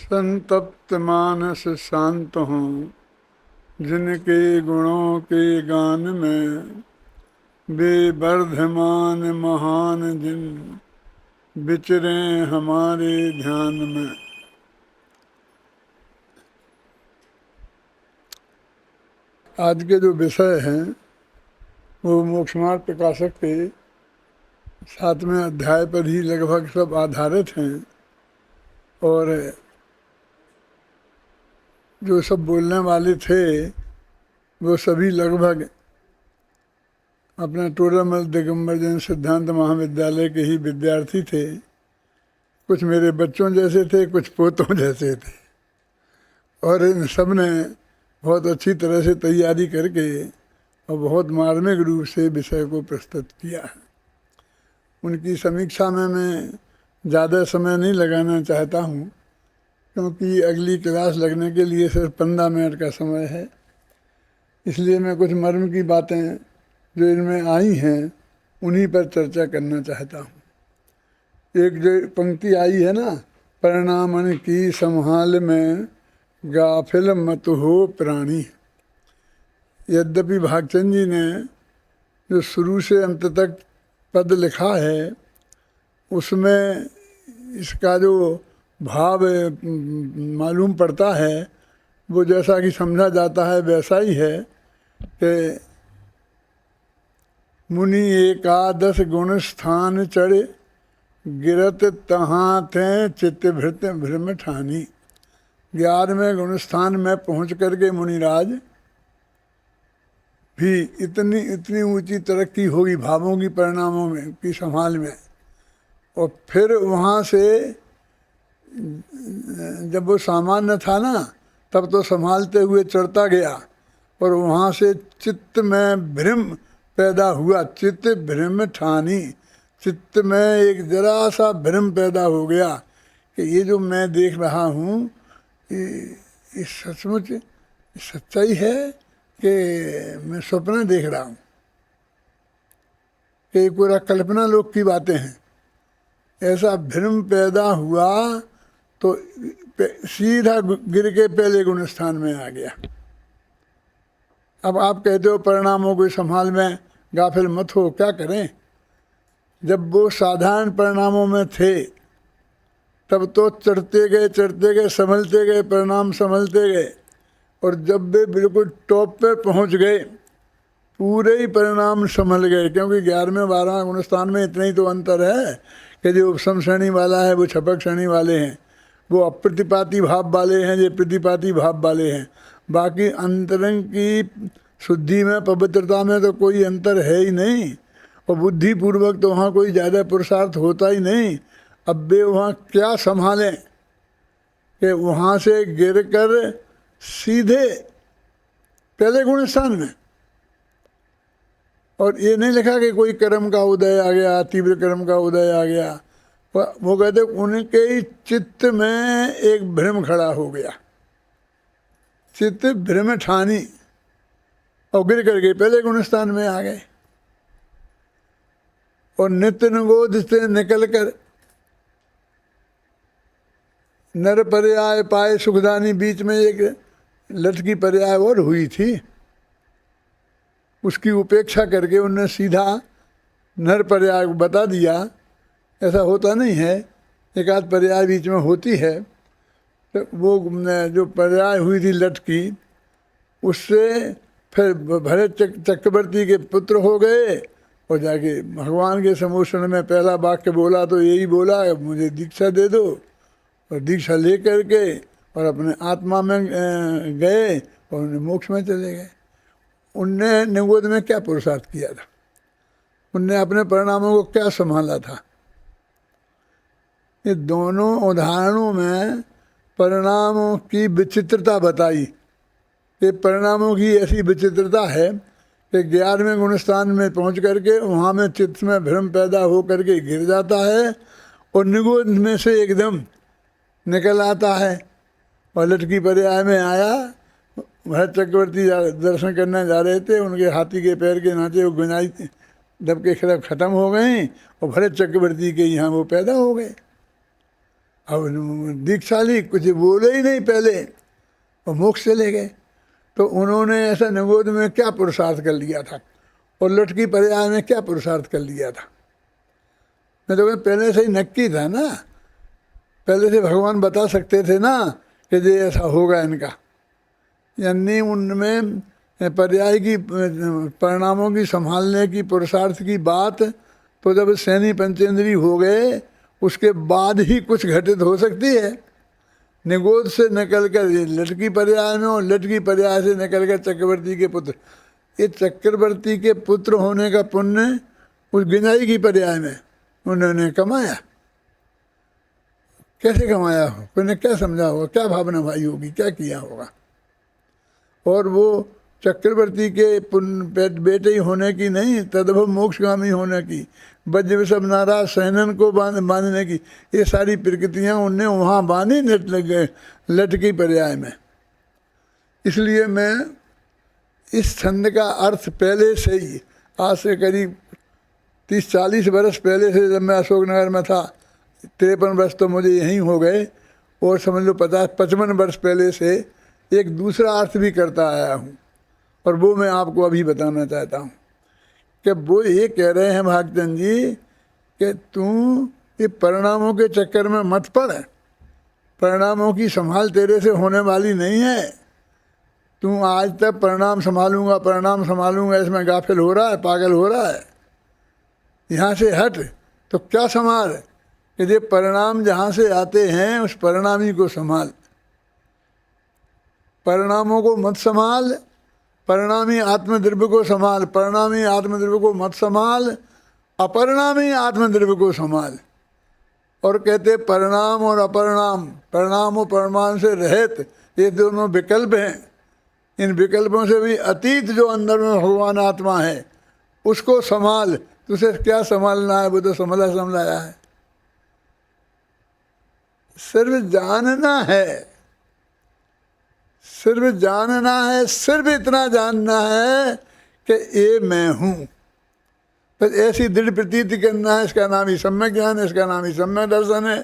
संतप्त मानस शांत हों, जिनके गुणों के गान में वे वर्धमान महान जिन विचरे हमारे ध्यान में। आज के जो विषय हैं वो मोक्षमार्ग प्रकाशक के 7वें अध्याय पर ही लगभग सब आधारित हैं और जो सब बोलने वाले थे वो सभी लगभग अपना टोडरमल दिगंबर जैन सिद्धांत महाविद्यालय के ही विद्यार्थी थे। कुछ मेरे बच्चों जैसे थे, कुछ पोतों जैसे थे और इन सब ने बहुत अच्छी तरह से तैयारी करके और बहुत मार्मिक रूप से विषय को प्रस्तुत किया है। उनकी समीक्षा में मैं ज़्यादा समय नहीं लगाना चाहता हूँ क्योंकि अगली क्लास लगने के लिए सिर्फ 15 मिनट का समय है। इसलिए मैं कुछ मर्म की बातें जो इनमें आई हैं उन्हीं पर चर्चा करना चाहता हूँ। एक जो पंक्ति आई है ना, परिणामन की संभाल में गाफिल मत हो प्राणी। यद्यपि भागचंद जी ने जो शुरू से अंत तक पद लिखा है उसमें इसका जो भाव मालूम पड़ता है वो जैसा कि समझा जाता है वैसा ही है कि मुनि एकादश गुण स्थान चढ़े, गिरत तहाँ थे चित्त भृत भ्रम ठानी। 11वें गुण स्थान में पहुँच करके मुनिराज भी इतनी ऊंची तरक्की होगी भावों की परिणामों में की संभाल में। और फिर वहाँ से जब वो सामान्य था ना तब तो संभालते हुए चढ़ता गया और वहाँ से चित्त में भ्रम पैदा हुआ, चित्त भ्रम ठानी। चित्त में एक जरा सा भ्रम पैदा हो गया कि ये जो मैं देख रहा हूँ ये सचमुच सच्चाई है कि मैं सपना देख रहा हूँ, कि पूरा कल्पना लोक की बातें हैं। ऐसा भ्रम पैदा हुआ तो सीधा गिर के पहले गुण स्थान में आ गया। अब आप कहते हो परिणामों को संभाल में गाफिल मत हो, क्या करें? जब वो साधारण परिणामों में थे तब तो चढ़ते गए संभलते गए, परिणाम संभलते गए और जब वे बिल्कुल टॉप पे पहुंच गए पूरे ही परिणाम संभल गए। क्योंकि 11वें 12वें गुण स्थान में इतना ही तो अंतर है कि जो उपसम श्रेणी वाला है वो छपक श्रेणी वाले हैं, वो अप्रतिपाती भाव वाले हैं, ये प्रतिपाती भाव वाले हैं। बाकी अंतरंग की शुद्धि में पवित्रता में तो कोई अंतर है ही नहीं और बुद्धिपूर्वक तो वहाँ कोई ज़्यादा पुरुषार्थ होता ही नहीं। अब वे वहाँ क्या संभालें कि वहाँ से गिरकर सीधे पहले गुण स्थान में। और ये नहीं लिखा कि कोई कर्म का उदय आ गया, तीव्र कर्म का उदय आ गया। वो कहते उनके ही चित्त में एक भ्रम खड़ा हो गया, चित्त भ्रम ठानी और गिर करके पहले गुण स्थान में आ गए। और नित्य निगोध से निकल कर नर पर्याय पाए सुखदानी, बीच में एक लटकी पर्याय और हुई थी, उसकी उपेक्षा करके उनने सीधा नर पर्याय बता दिया। ऐसा होता नहीं है, एक आध पर्याय बीच में होती है। तो वो जो पर्याय हुई थी लटकी, उससे फिर भरत चक्रवर्ती के पुत्र हो गए और जाके भगवान के सम्मोषण में पहला वाक्य बोला तो यही बोला, मुझे दीक्षा दे दो। और दीक्षा ले करके और अपने आत्मा में गए और उन्हें मोक्ष में चले गए। उनने निगोद में क्या पुरुषार्थ किया था? उनने अपने परिणामों को क्या संभाला था? ये दोनों उदाहरणों में परिणामों की विचित्रता बताई। ये परिणामों की ऐसी विचित्रता है कि 11वें गुण स्थान में पहुँच करके वहाँ में चित्त में भ्रम पैदा हो करके गिर जाता है और निगोद में से एकदम निकल आता है। और लटकी पर्याय में आया, भरत चक्रवर्ती दर्शन करने जा रहे थे, उनके हाथी के पैर के नाचे वो गुंजाई दब के खिलाफ ख़त्म हो गए और भरत चक्रवर्ती के यहाँ वो पैदा हो गए। अब दीक्षा ली, कुछ बोले ही नहीं पहले और मोक्ष चले गए। तो उन्होंने ऐसा निगोद में क्या पुरुषार्थ कर लिया था और लटकी पर्याय में क्या पुरुषार्थ कर लिया था? मैं तो पहले से ही नक्की था ना, पहले से भगवान बता सकते थे ना कि ये ऐसा होगा इनका। यानी उनमें पर्याय की परिणामों की संभालने की पुरुषार्थ की बात तो जब सैनी पंचेंद्री हो गए उसके बाद ही कुछ घटित हो सकती है। निगोद से निकल कर लटकी पर्याय में और लटकी पर्याय से निकल कर चक्रवर्ती के पुत्र, ये चक्रवर्ती के पुत्र होने का पुण्य उस गिनाई की पर्याय में उन्होंने कमाया। कैसे कमाया हो, कोई ने क्या समझा होगा, क्या भावना भाई होगी, क्या किया होगा। और वो चक्रवर्ती के बेटे ही होने की नहीं, तदभ मोक्षगामी होने की, वज्र सब नाराज सहनन को बांधने की, ये सारी प्रकृतियाँ उनने वहाँ बांधी लटकी पर्याय में। इसलिए मैं इस छंद का अर्थ पहले से ही, आज से करीब 30-40 वर्ष पहले से, जब मैं अशोकनगर में था, 53 वर्ष तो मुझे यहीं हो गए, और समझ लो 50-55 वर्ष पहले से एक दूसरा अर्थ भी करता आया हूँ, और वो मैं आपको अभी बताना चाहता हूँ कि वो ये कह रहे हैं भागचंद जी कि तू ये परिणामों के चक्कर में मत पड़, परिणामों की संभाल तेरे से होने वाली नहीं है। तू आज तक परिणाम संभालूंगा इसमें गाफिल हो रहा है, पागल हो रहा है। यहाँ से हट तो क्या संभाल कि ये परिणाम जहाँ से आते हैं उस परिणामी को संभाल, परिणामों को मत संभाल, परिणामी आत्मद्रव्य को संभाल, परिणामी आत्मद्रव्य को मत संभाल, अपरिणामी आत्मद्रव्य को संभाल। और कहते परिणाम और अपरिणाम, परिणाम और परिणाम से रहित ये दोनों विकल्प हैं। इन विकल्पों से भी अतीत जो अंदर में भगवान आत्मा है उसको संभाल। तुझे क्या संभालना है, वो तो समझाया है। सिर्फ जानना है, सिर्फ जानना है, सिर्फ इतना जानना है कि ये मैं हूँ। बस ऐसी दृढ़ प्रतीति करना है, इसका नाम ही सम्यक ज्ञान है, इसका नाम ही सम्यक दर्शन है।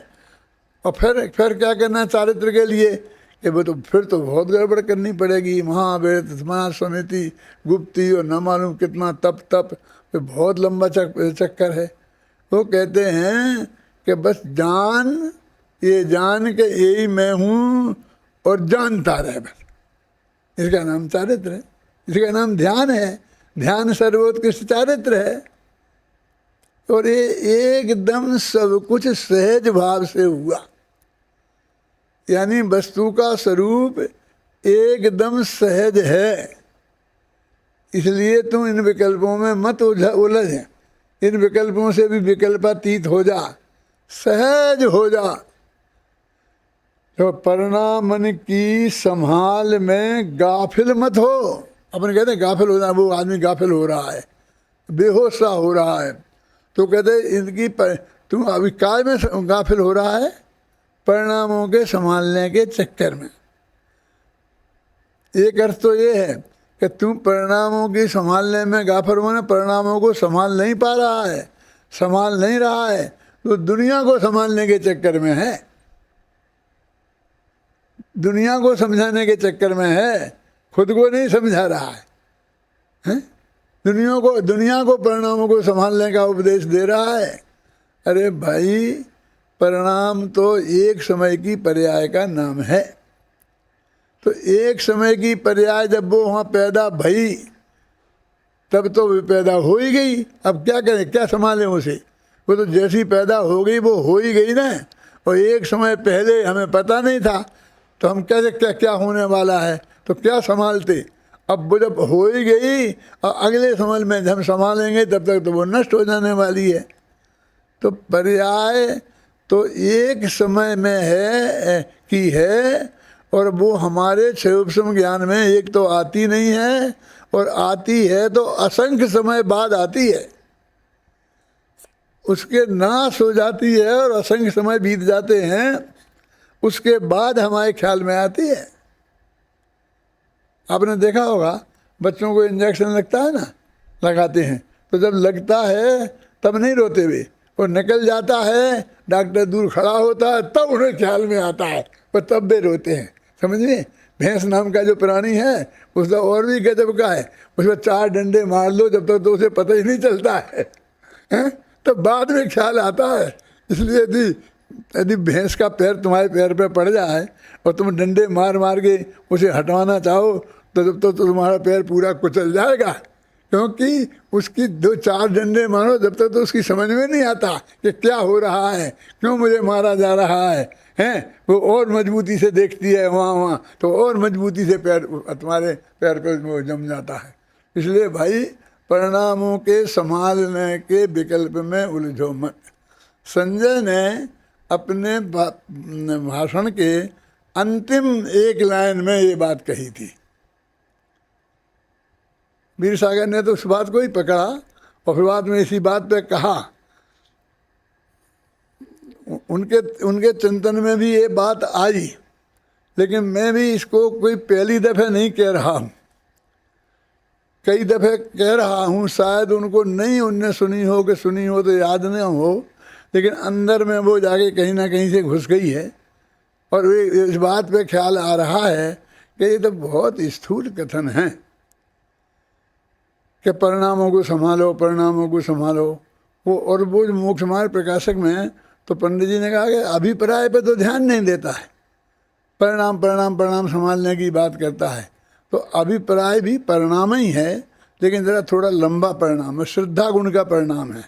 और फिर क्या करना है चारित्र के लिए कि वो तो फिर तो बहुत गड़बड़ करनी पड़ेगी। महावेद समाज समिति गुप्ती और न मालूम कितना तप बहुत लंबा चक्कर है। वो कहते हैं कि बस जान, ये जान के यही मैं हूँ और जानता रहे बस। इसका नाम चारित्र है, इसका नाम ध्यान है। ध्यान सर्वोत्कृष्ट चारित्र है। और ये एकदम सब कुछ सहज भाव से हुआ, यानी वस्तु का स्वरूप एकदम सहज है। इसलिए तुम इन विकल्पों में मत उलझ, इन विकल्पों से भी विकल्पातीत हो जा, सहज हो जा। तो परिणामन की संभाल में गाफिल मत हो। अपन कहते हैं गाफिल हो जाए, वो आदमी गाफिल हो रहा है, बेहोश सा हो रहा है। तो कहते इनकी तुम अभी काय में गाफिल हो रहा है? परिणामों के संभालने के चक्कर में। एक अर्थ तो ये है कि तुम परिणामों की संभालने में गाफिल होने, परिणामों को संभाल नहीं पा रहा है, संभाल नहीं रहा है, तो दुनिया को संभालने के चक्कर में है, दुनिया को समझाने के चक्कर में है, खुद को नहीं समझा रहा है? दुनिया को परिणामों को संभालने का उपदेश दे रहा है। अरे भाई, परिणाम तो एक समय की पर्याय का नाम है। तो एक समय की पर्याय जब वो वहाँ पैदा भई तब तो वो पैदा हो ही गई। अब क्या करें, क्या संभालें उसे? वो तो जैसी पैदा हो गई वो हो ही गई ना। और एक समय पहले हमें पता नहीं था तो हम कहते क्या होने वाला है, तो क्या संभालते। अब वो जब हो ही गई और अगले समय में हम संभालेंगे तब तक तो वो नष्ट हो जाने वाली है। तो पर्याय तो एक समय में है कि है, और वो हमारे क्षयोपम ज्ञान में एक तो आती नहीं है, और आती है तो असंख्य समय बाद आती है। उसके नाश हो जाती है और असंख्य समय बीत जाते हैं, उसके बाद हमारे ख्याल में आती है। आपने देखा होगा बच्चों को इंजेक्शन लगता है ना, लगाते हैं, तो जब लगता है तब नहीं रोते वे, और निकल जाता है डॉक्टर दूर खड़ा होता है तब उन्हें ख्याल में आता है, पर तब वे रोते हैं। समझिए, भैंस नाम का जो प्राणी है उसका और भी गजब का है, उसमें 4 डंडे मार लो जब तक तो उसे पता ही नहीं चलता है, हैं? तब बाद में ख्याल आता है। इसलिए यदि यदि भैंस का पैर तुम्हारे पैर पे पड़ जाए और तुम डंडे मार मार के उसे हटवाना चाहो तो जब तो तुम्हारा पैर पूरा कुचल जाएगा, क्योंकि उसकी 2-4 डंडे मारो जब तक तो उसकी समझ में नहीं आता कि क्या हो रहा है, क्यों मुझे मारा जा रहा है, हैं? वो और मजबूती से देखती है वहाँ तो और मजबूती से पैर तुम्हारे पैर पर वो जम जाता है। इसलिए भाई परिणामों के संभालने के विकल्प में उलझो मत। संजय ने अपने भाषण के अंतिम एक लाइन में ये बात कही थी। वीर सागर ने तो उस बात को ही पकड़ा और फिर बाद में इसी बात पे कहा। उनके चिंतन में भी ये बात आई, लेकिन मैं भी इसको कोई पहली दफ़े नहीं कह रहा हूँ, कई दफ़े कह रहा हूँ। शायद उनको नहीं उनने सुनी हो कि सुनी हो तो याद न हो, लेकिन अंदर में वो जाके कहीं ना कहीं से घुस गई है और वे इस बात पे ख्याल आ रहा है कि ये तो बहुत स्थूल कथन है कि परिणामों को संभालो, परिणामों को संभालो। वो जो मोक्ष मार्ग प्रकाशक में तो पंडित जी ने कहा कि अभिप्राय पे तो ध्यान नहीं देता है, परिणाम परिणाम परिणाम संभालने की बात करता है। तो अभिप्राय भी परिणाम ही है, लेकिन ज़रा थोड़ा लंबा परिणाम है, श्रद्धा गुण का परिणाम है।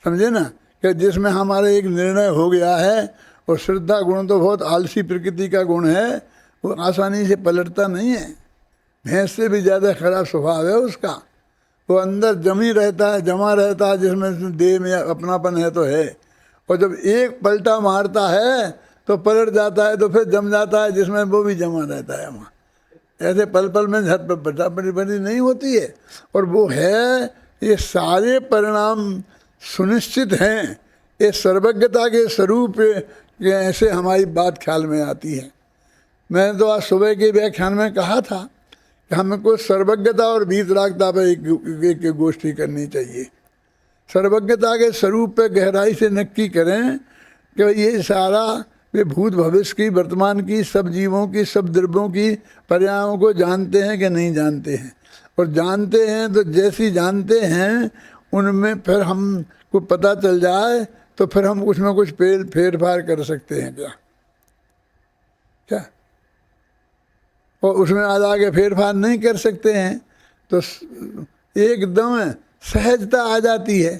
समझे ना, कि जिसमें हमारा एक निर्णय हो गया है, और श्रद्धा गुण तो बहुत आलसी प्रकृति का गुण है, वो आसानी से पलटता नहीं है। भैंस से भी ज़्यादा खराब स्वभाव है उसका, वो अंदर जमी रहता है, जमा रहता है, जिसमें देह में अपनापन है तो है, और जब एक पलटा मारता है तो पलट जाता है, तो फिर जम जाता है जिसमें वो भी जमा रहता है वहाँ। ऐसे पल पल में झट बड़ी नहीं होती है। और वो है, ये सारे परिणाम सुनिश्चित हैं, ये सर्वज्ञता के स्वरूप ऐसे हमारी बात ख्याल में आती है। मैंने तो आज सुबह के व्याख्यान में कहा था कि हमको सर्वज्ञता और वीतरागता पर एक गोष्ठी करनी चाहिए। सर्वज्ञता के स्वरूप पे गहराई से नक्की करें कि ये सारा वे भूत भविष्य की, वर्तमान की, सब जीवों की, सब द्रव्यों की पर्यायों को जानते हैं कि नहीं जानते हैं। और जानते हैं तो जैसी जानते हैं उनमें फिर हमको पता चल जाए तो फिर हम उसमें कुछ फेर फार कर सकते हैं क्या? और उसमें आज आगे फेर फार नहीं कर सकते हैं तो एकदम सहजता आ जाती है।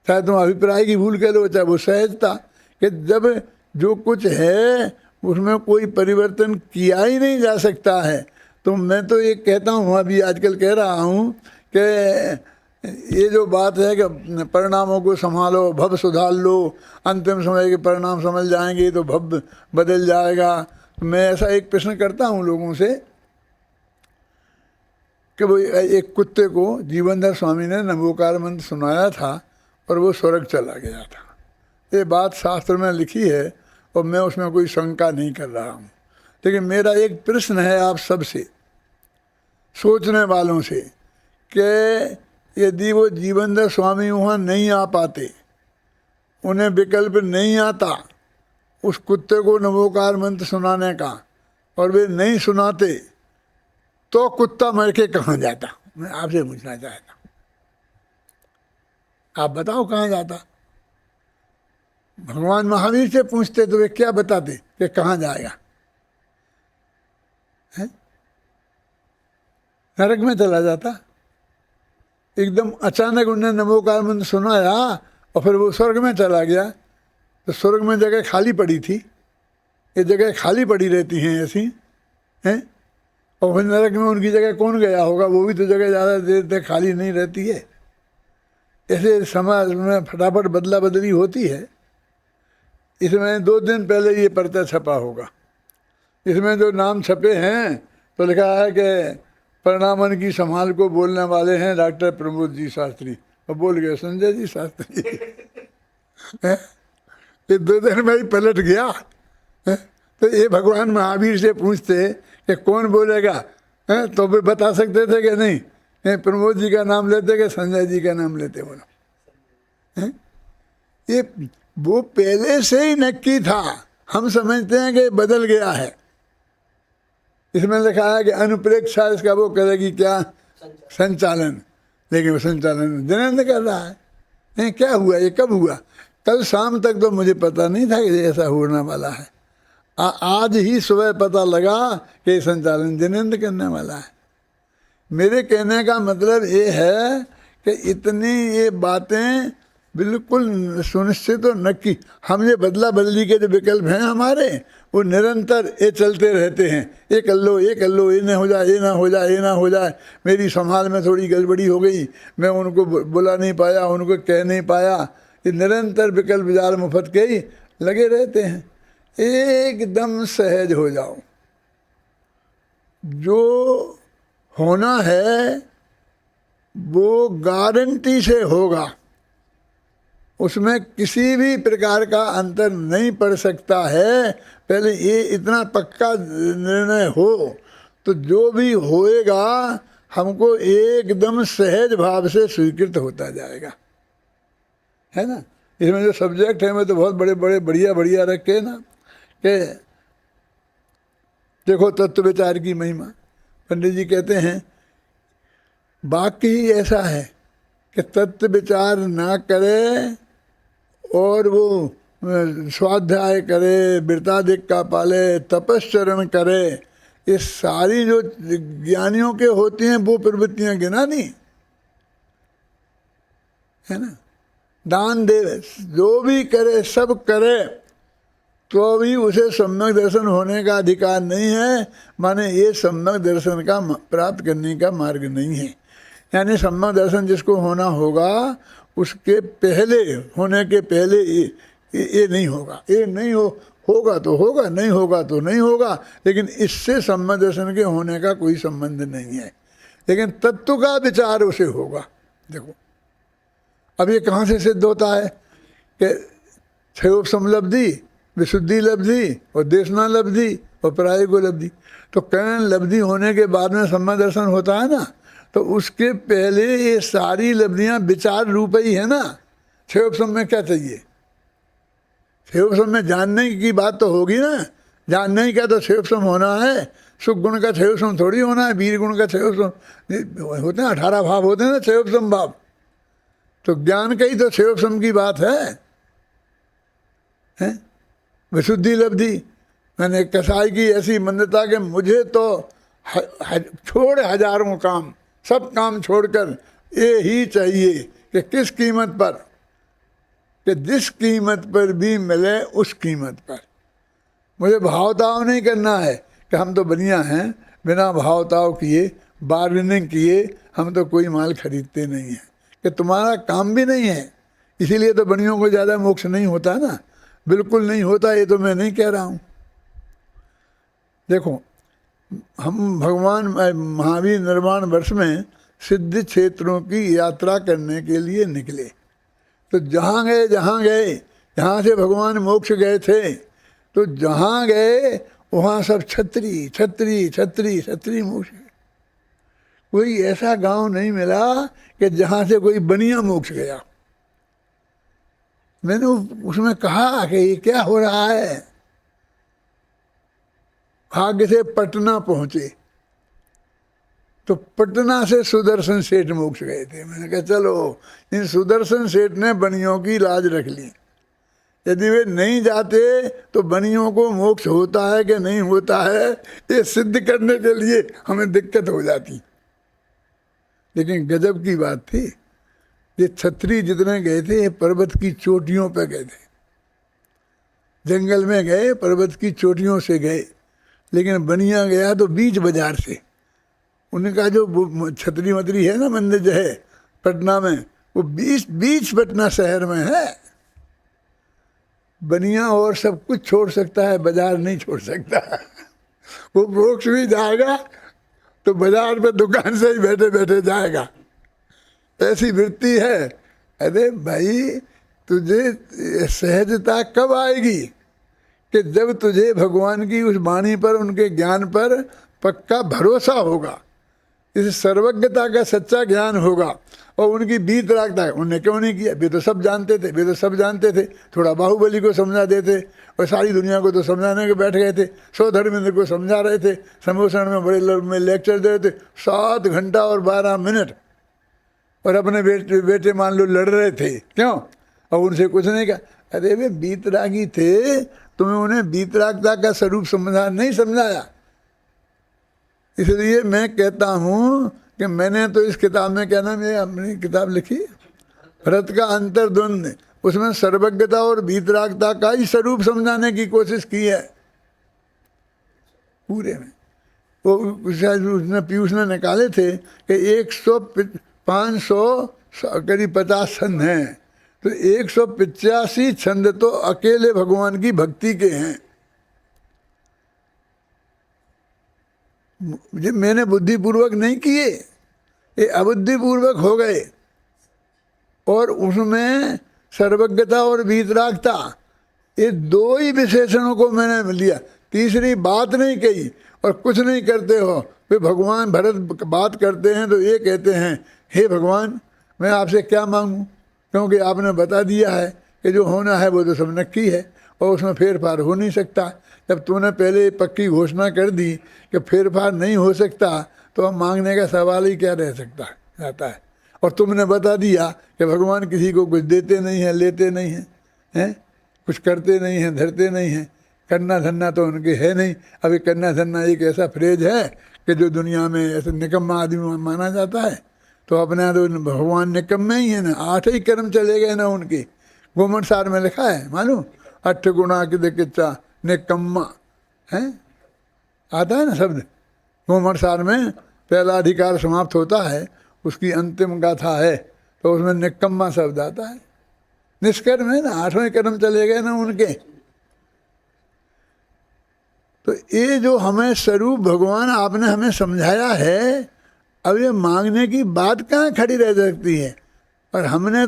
चाहे तुम अभिप्राय की भूल कह लो, चाहे वो सहजता, कि जब जो कुछ है उसमें कोई परिवर्तन किया ही नहीं जा सकता है। तो मैं तो ये कहता हूँ, अभी आजकल कह रहा हूँ कि ये जो बात है कि परिणामों को संभालो, भव सुधार लो, अंतिम समय के परिणाम समझ जाएंगे तो भव बदल जाएगा। मैं ऐसा एक प्रश्न करता हूँ लोगों से कि वो एक कुत्ते को जीवनधर स्वामी ने नमोकार मंत्र सुनाया था और वो स्वर्ग चला गया था। ये बात शास्त्र में लिखी है और मैं उसमें कोई शंका नहीं कर रहा हूँ। लेकिन मेरा एक प्रश्न है आप सबसे, सोचने वालों से, कि यदि वो जीवनधर स्वामी वहाँ नहीं आ पाते, उन्हें विकल्प नहीं आता उस कुत्ते को नमोकार मंत्र सुनाने का, और वे नहीं सुनाते, तो कुत्ता मर के कहाँ जाता? मैं आपसे पूछना चाहता, आप बताओ कहाँ जाता? भगवान महावीर से पूछते तो वे क्या बताते कि कहाँ जाएगा? है? नरक में चला जाता। एकदम अचानक उन्होंने नमोकार मंत्र सुनाया और फिर वो स्वर्ग में चला गया, तो स्वर्ग में जगह खाली पड़ी थी। ये जगह खाली पड़ी रहती हैं ऐसी, हैं? और फिर नरक में उनकी जगह कौन गया होगा? वो भी तो जगह ज़्यादा देर तक खाली नहीं रहती है। ऐसे समाज में फटाफट बदला बदली होती है। इसमें 2 दिन पहले ये पर्चा छपा होगा, इसमें जो नाम छपे हैं तो लिखा है कि परिणामन की संभाल को बोलने वाले हैं डॉक्टर प्रमोद जी शास्त्री, और बोल गए संजय जी शास्त्री। ये 2 दिन में ही पलट गया। तो ये भगवान महावीर से पूछते कि कौन बोलेगा, तो भी बता सकते थे कि नहीं? प्रमोद जी का नाम लेते कि संजय जी का नाम लेते? बोलो, ये वो पहले से ही नक्की था, हम समझते हैं कि बदल गया है। इसमें लिखा है कि अनुप्रेक्षा इसका वो करेगी क्या, संचालन, लेकिन वो संचालन जिनेंद्र कर रहा है। नहीं, क्या हुआ, ये कब हुआ? कल शाम तक तो मुझे पता नहीं था कि ऐसा होने वाला है। आज ही सुबह पता लगा कि संचालन जिनेंद्र करने वाला है। मेरे कहने का मतलब ये है कि इतनी ये बातें बिल्कुल सुनिश्चित और नक्की, हम ये बदला बदली के जो विकल्प हैं हमारे, वो निरंतर ये चलते रहते हैं। ये कर लो, ये कर लो, ये ना हो जाए, ये ना हो जाए, ये ना हो जाए, मेरी संभाल में थोड़ी गड़बड़ी हो गई, मैं उनको बुला नहीं पाया, उनको कह नहीं पाया। ये निरंतर विकल्प बाजार मुफ्त के ही लगे रहते हैं। एकदम सहज हो जाओ, जो होना है वो गारंटी से होगा, उसमें किसी भी प्रकार का अंतर नहीं पड़ सकता है। पहले ये इतना पक्का निर्णय हो तो जो भी होएगा हमको एकदम सहज भाव से स्वीकृत होता जाएगा, है ना। इसमें जो सब्जेक्ट है मैं तो बहुत बड़े बड़े बढ़िया बढ़िया रखे ना, कि देखो तत्व विचार की महिमा। पंडित जी कहते हैं वाक्य ही ऐसा है कि तत्व विचार ना करे और वो स्वाध्याय करे, वृताधिक का पाले, तपश्चरण करे, ये सारी जो ज्ञानियों के होती हैं वो प्रवृत्तियां गिना नहीं, है ना। दान दे, जो भी करे सब करे, तो भी उसे सम्यक दर्शन होने का अधिकार नहीं है। माने ये सम्यक दर्शन का प्राप्त करने का मार्ग नहीं है। यानी सम्यक दर्शन जिसको होना होगा उसके पहले, होने के पहले ये नहीं होगा, ये नहीं होगा तो होगा, नहीं होगा तो नहीं होगा, लेकिन इससे सम्यक दर्शन के होने का कोई संबंध नहीं है। लेकिन तत्व का विचार उसे होगा। देखो अब ये कहाँ से सिद्ध होता है कि क्षयोपशम लब्धि, विशुद्धि लब्धि और देशना लब्धि और प्रायोगिक लब्धि। तो कर्ण लब्धि होने के बाद में सम्यक दर्शन होता है ना, तो उसके पहले ये सारी लब्धियां विचार रूप ही है ना। क्षयोपशम में क्या चाहिए? क्षयोपशम में जानने की बात तो होगी ना, जानने ही क्या तो क्षयोपशम होना है। सुख गुण का क्षयोपशम थोड़ी होना है, वीर गुण का क्षयोपशम होते हैं, 18 भाव होते हैं ना क्षयोपशम भाव। तो ज्ञान का ही तो क्षयोपशम की बात है? विशुद्धि लब्धि, मैंने कसाई की ऐसी मंदता कि मुझे तो छोड़ हजारों काम, सब काम छोड़कर ये ही चाहिए कि किस कीमत पर, कि जिस कीमत पर भी मिले उस कीमत पर। मुझे भावताव नहीं करना है कि हम तो बढ़िया हैं, बिना भावताव किए, बार्गेनिंग किए हम तो कोई माल खरीदते नहीं हैं, कि तुम्हारा काम भी नहीं है। इसीलिए तो बनियों को ज़्यादा मोक्ष नहीं होता ना, बिल्कुल नहीं होता, ये तो मैं नहीं कह रहा हूँ। देखो हम भगवान महावीर निर्वाण वर्ष में सिद्ध क्षेत्रों की यात्रा करने के लिए निकले। तो जहाँ गए, जहाँ से भगवान मोक्ष गए थे, तो जहाँ गए वहाँ सब छत्री छत्री छत्री छत्री मोक्ष। कोई ऐसा गांव नहीं मिला कि जहाँ से कोई बनिया मोक्ष गया। मैंने उसमें कहा कि ये क्या हो रहा है। भाग्य से पटना पहुंचे तो पटना से सुदर्शन सेठ मोक्ष गए थे। मैंने कहा चलो, इन सुदर्शन सेठ ने बनियों की लाज रख ली। यदि वे नहीं जाते तो बनियों को मोक्ष होता है कि नहीं होता है, ये सिद्ध करने के लिए हमें दिक्कत हो जाती। लेकिन गजब की बात थी, ये छत्री जितने गए थे ये पर्वत की चोटियों पे गए थे, जंगल में गए, पर्वत की चोटियों से गए। लेकिन बनिया गया तो बीच बाजार से। उनका जो छतरी मतरी है ना मंदिर जो है पटना में, वो बीच पटना शहर में है। बनिया और सब कुछ छोड़ सकता है, बाजार नहीं छोड़ सकता। वो मोक्ष भी जाएगा तो बाजार पे दुकान से ही बैठे बैठे जाएगा, ऐसी वृत्ति है। अरे भाई, तुझे सहजता कब आएगी कि जब तुझे भगवान की उस वाणी पर, उनके ज्ञान पर पक्का भरोसा होगा। इस सर्वज्ञता का सच्चा ज्ञान होगा और उनकी वीतरागता है। उन्होंने क्यों नहीं किया? वे तो सब जानते थे, वे तो सब जानते थे। थोड़ा बाहुबली को समझा देते और सारी दुनिया को तो समझाने के बैठ गए थे। सौधर्मेंद्र को समझा रहे थे, समोषण में बड़े में लेक्चर दे रहे थे 7 घंटा और 12 मिनट, और अपने बेटे मान लो लड़ रहे थे। क्यों? और उनसे कुछ नहीं कहा। अरे वे वीतरागी थे, तुम्हें उन्हें वीतरागता का स्वरूप नहीं समझाया। इसलिए मैं कहता हूँ कि मैंने तो इस किताब में, क्या नाम है, अपनी किताब लिखी भरत का अंतर्द्वंद, उसमें सर्वज्ञता और वीतरागता का ही स्वरूप समझाने की कोशिश की है पूरे में। वो उसने पीयूष ने निकाले थे कि 500 करीब 50 छंद हैं, तो 185 छंद तो अकेले भगवान की भक्ति के हैं। मैंने बुद्धिपूर्वक नहीं किए, ये अबुद्धिपूर्वक हो गए। और उसमें सर्वज्ञता और वीतरागता, ये 2 ही विशेषणों को मैंने लिया, तीसरी बात नहीं कही। और कुछ नहीं करते हो, वे भगवान भरत बात करते हैं तो ये कहते हैं, हे भगवान मैं आपसे क्या मांगूं, क्योंकि आपने बता दिया है कि जो होना है वो तो सब नक्की है और उसमें फेर फार हो नहीं सकता। जब तूने पहले पक्की घोषणा कर दी कि फेर फार नहीं हो सकता, तो अब मांगने का सवाल ही क्या रह सकता जाता है। और तुमने बता दिया कि भगवान किसी को कुछ देते नहीं हैं, लेते नहीं हैं, कुछ करते नहीं हैं, धरते नहीं हैं, करना धरना तो उनके है नहीं। अभी करना धरना एक ऐसा फ्रेज है कि जो दुनिया में ऐसे निकम्मा आदमी माना जाता है, तो अपने तो भगवान निकम्मे ही है ना। 8 ही कर्म चले गए ना उनके। गोमट सार में लिखा है, मालूम, 8 गुणा किच्चा निकम्मा है, आता है ना शब्द गोमट सार में। पहला अधिकार समाप्त होता है, उसकी अंतिम गाथा है, तो उसमें निकम्मा शब्द आता है। निष्कर्म है ना, 8वें कर्म चले गए ना उनके। तो ये जो हमें स्वरूप भगवान आपने हमें समझाया है, अब ये मांगने की बात कहाँ खड़ी रह सकती है। और आपने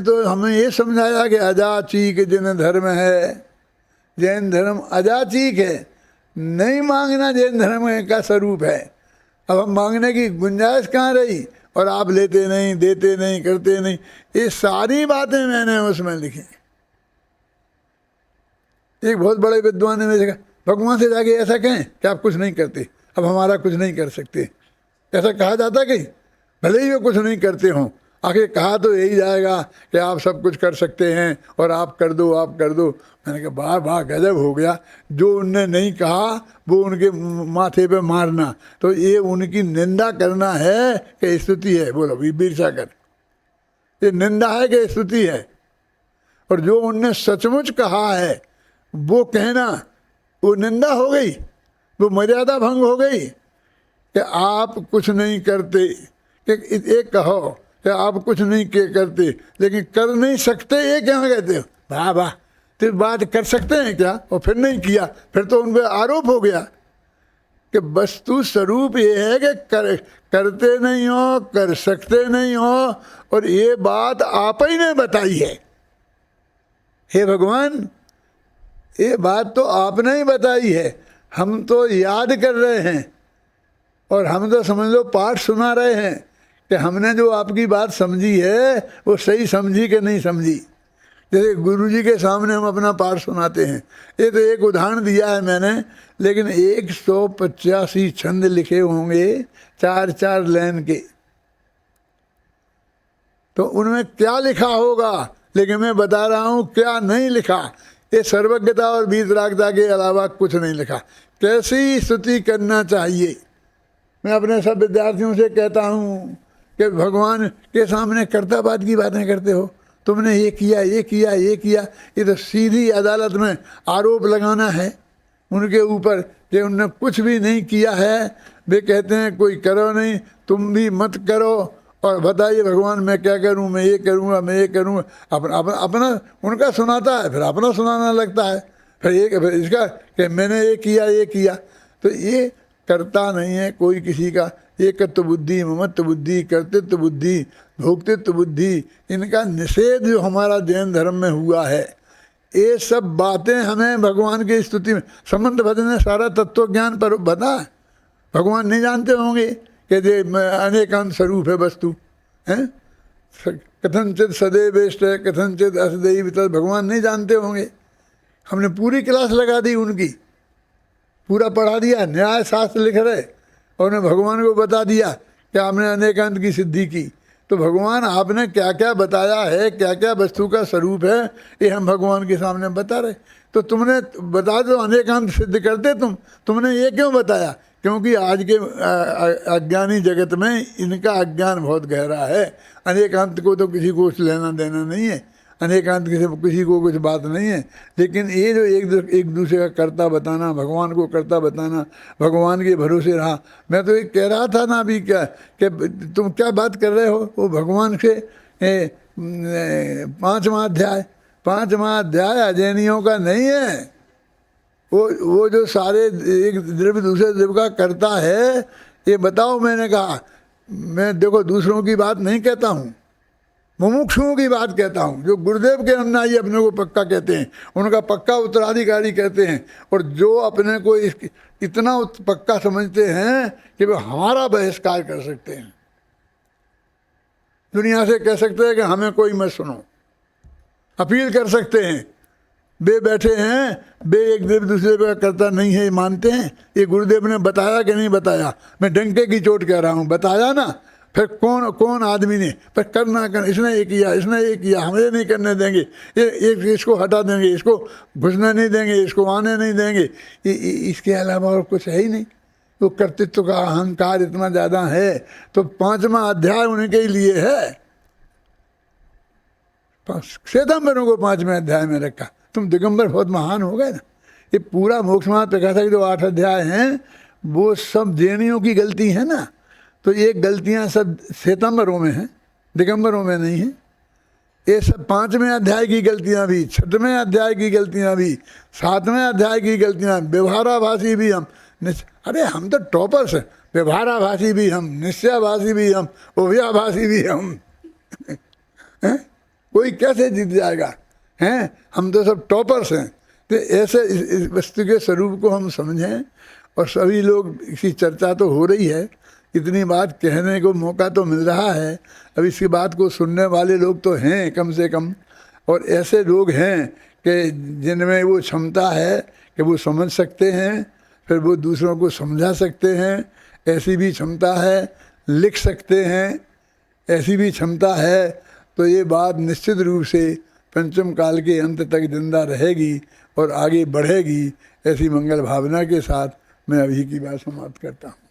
तो हमें ये समझाया कि अजाचीक जिन धर्म है, जैन धर्म अजाचीक है, नहीं मांगना जैन धर्म का स्वरूप है। अब हम मांगने की गुंजाइश कहाँ रही? और आप लेते नहीं, देते नहीं, करते नहीं, ये सारी बातें मैंने उसमें लिखी। एक बहुत बड़े विद्वान ने मुझे कहा, भगवान से जाके ऐसा कहें कि आप कुछ नहीं करते, अब हमारा कुछ नहीं कर सकते। ऐसा कहा जाता कि भले ही वो कुछ नहीं करते हों, आखिर कहा तो यही जाएगा कि आप सब कुछ कर सकते हैं और आप कर दो, आप कर दो। मैंने कहा वाह वाह, गजब हो गया। जो उनने नहीं कहा वो उनके माथे पे मारना, तो ये उनकी निंदा करना है कि स्तुति है? बोलो वीर सागर, ये निंदा है कि स्तुति है? और जो उनने सचमुच कहा है वो कहना, वो निंदा हो गई, वो मर्यादा भंग हो गई कि आप कुछ नहीं करते। कि एक कहो कि आप कुछ नहीं करते लेकिन कर नहीं सकते, ये क्या कहते हो? वाह वाह, तो बात कर सकते हैं क्या और फिर नहीं किया, फिर तो उन पर आरोप हो गया कि वस्तु स्वरूप ये है कि करते नहीं हो, कर सकते नहीं हो, और ये बात आप ही ने बताई है। हे भगवान, ये बात तो आपने ही बताई है, हम तो याद कर रहे हैं और हम तो समझ लो पाठ सुना रहे हैं कि हमने जो आपकी बात समझी है वो सही समझी कि नहीं समझी। जैसे गुरुजी के सामने हम अपना पाठ सुनाते हैं, ये तो एक उदाहरण दिया है मैंने, लेकिन 185 छंद लिखे होंगे 4-4 लाइन के, तो उनमें क्या लिखा होगा, लेकिन मैं बता रहा हूँ क्या नहीं लिखा। ये सर्वज्ञता और वीतरागता के अलावा कुछ नहीं लिखा। कैसी स्तुति करना चाहिए, मैं अपने सब विद्यार्थियों से कहता हूँ कि भगवान के सामने कर्तावाद की बातें करते हो, तुमने ये किया, ये किया, ये किया, ये तो सीधी अदालत में आरोप लगाना है उनके ऊपर कि उन्होंने कुछ भी नहीं किया है। वे कहते हैं कोई करो नहीं, तुम भी मत करो, और बताइए भगवान मैं क्या करूं, मैं ये करूंगा, मैं ये करूंगा। अपना उनका सुनाता है, फिर अपना सुनाना लगता है, फिर इसका कि मैंने ये किया, ये किया। तो ये करता नहीं है कोई किसी का। एकत्व बुद्धि, ममत्व बुद्धि, कर्तृत्व बुद्धि, भोक्तृत्व बुद्धि, इनका निषेध जो हमारा जैन धर्म में हुआ है, ये सब बातें हमें भगवान की स्तुति में, संबंध भजन ने सारा तत्व ज्ञान पर बता। भगवान नहीं जानते होंगे कि जे अनेकांत स्वरूप है वस्तु हैं। कथनचित सदैवेष्ट है, कथनचित असदैव तद, भगवान नहीं जानते होंगे। हमने पूरी क्लास लगा दी उनकी, पूरा पढ़ा दिया, न्याय शास्त्र लिख रहे और उन्हें भगवान को बता दिया कि आपने अनेकांत की सिद्धि की। तो भगवान आपने क्या क्या बताया है, क्या क्या वस्तु का स्वरूप है, ये हम भगवान के सामने बता रहे। तो तुमने बता दो अनेकांत सिद्ध करते तुमने ये क्यों बताया? क्योंकि आज के अज्ञानी जगत में इनका अज्ञान बहुत गहरा है। अनेकांत को तो किसी को कुछ लेना देना नहीं है, अनेकांत किसी को कुछ बात नहीं है। लेकिन ये जो एक दूसरे का करता बताना, भगवान को करता बताना, भगवान के भरोसे रहा। मैं तो एक कह रहा था ना अभी क्या कि तुम क्या बात कर रहे हो, वो भगवान से 5वां अध्याय अजैनियों का नहीं है। वो जो सारे एक द्रव्य दूसरे द्रव्य का करता है, ये बताओ। मैंने कहा मैं देखो दूसरों की बात नहीं कहता हूँ, मुमुक्षुओं की बात कहता हूँ। जो गुरुदेव के अनुयायी अपने को पक्का कहते हैं, उनका पक्का उत्तराधिकारी कहते हैं, और जो अपने को इतना पक्का समझते हैं कि वे हमारा बहिष्कार कर सकते हैं, दुनिया से कह सकते हैं कि हमें कोई मत सुनो, अपील कर सकते हैं। बे बैठे हैं, बे एक देव दूसरे का करता नहीं है, मानते हैं। ये गुरुदेव ने बताया कि नहीं बताया? मैं डंके की चोट कह रहा हूँ, बताया ना। फिर कौन आदमी ने पर करना इसने ये किया, इसने ये किया, हम ये नहीं करने देंगे, ये इसको हटा देंगे, इसको घुसने नहीं देंगे, इसको आने नहीं देंगे। इसके अलावा और कुछ है ही नहीं। तो कर्तृत्व का अहंकार इतना ज़्यादा है। तो 5वां अध्याय उनके लिए है। श्वेतांबरों को 5वें अध्याय में रखा। तुम दिगंबर बहुत महान हो गए ना। ये पूरा मोक्ष मार्ग प्रकाशक के जो 8 अध्याय हैं, वो सब जैनियों की गलती है ना। तो ये गलतियां सब श्वेतांबरों में हैं, दिगंबरों में नहीं है। ये सब 5वें अध्याय की गलतियां भी, 6वें अध्याय की गलतियां भी, 7वें अध्याय की गलतियां। व्यवहाराभासी भी हम, अरे हम तो टॉपर्स हैं। व्यवहाराभासी भी हम, निश्चयाभासी भी हम, ओव्याभासी भी हम। कोई कैसे जीत जाएगा? हैं, हम तो सब टॉपर्स हैं। तो ऐसे इस वस्तु के स्वरूप को हम समझें। और सभी लोग, इसी चर्चा तो हो रही है, इतनी बात कहने को मौका तो मिल रहा है। अब इसकी बात को सुनने वाले लोग तो हैं कम से कम, और ऐसे लोग हैं कि जिनमें वो क्षमता है कि वो समझ सकते हैं, फिर वो दूसरों को समझा सकते हैं। ऐसी भी क्षमता है, लिख सकते हैं, ऐसी भी क्षमता है। तो ये बात निश्चित रूप से पंचम काल के अंत तक जिंदा रहेगी और आगे बढ़ेगी। ऐसी मंगल भावना के साथ मैं अभी की बात समाप्त करता हूँ।